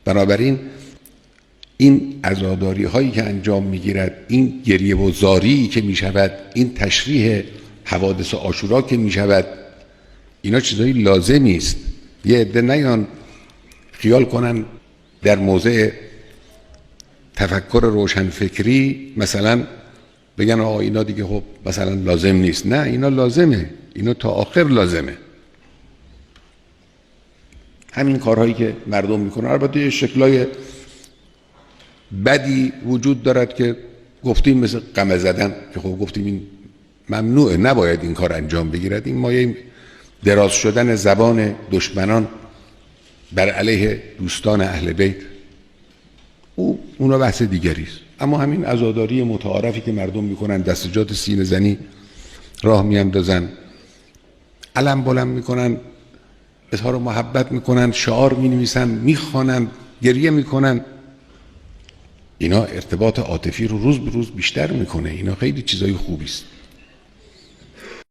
بنابراین این عزاداری هایی که انجام میگیرد، این گریه و زاری که میشود، این تشریح حوادث عاشورا که میشود، اینا چیزایی لازمی است. یه عده نیان خیال کنن در موضع تفکر روشنفکری مثلا بگن آقا اینا دیگه خب مثلا لازم نیست. نه، اینا لازمه، اینا تا آخر لازمه. همین کارهایی که مردم میکنن، البته یه شکلای بدی وجود دارد که گفتیم مثل قمه زدن که خب گفتیم این ممنوعه، نباید این کار انجام بگیرد. این مایه دراز شدن زبان دشمنان بر علیه دوستان اهل بیت، اونا بحث دیگری است. اما همین عزاداری متعارفی که مردم میکنن، دستجات سینه زنی راه میاندازن، علم بلند میکنن، اظهار محبت میکنن، شعار مینویسن، میخوانن، گریه میکنن، اینا ارتباط عاطفی رو روز به روز بیشتر میکنه. اینا خیلی چیزای خوبی است.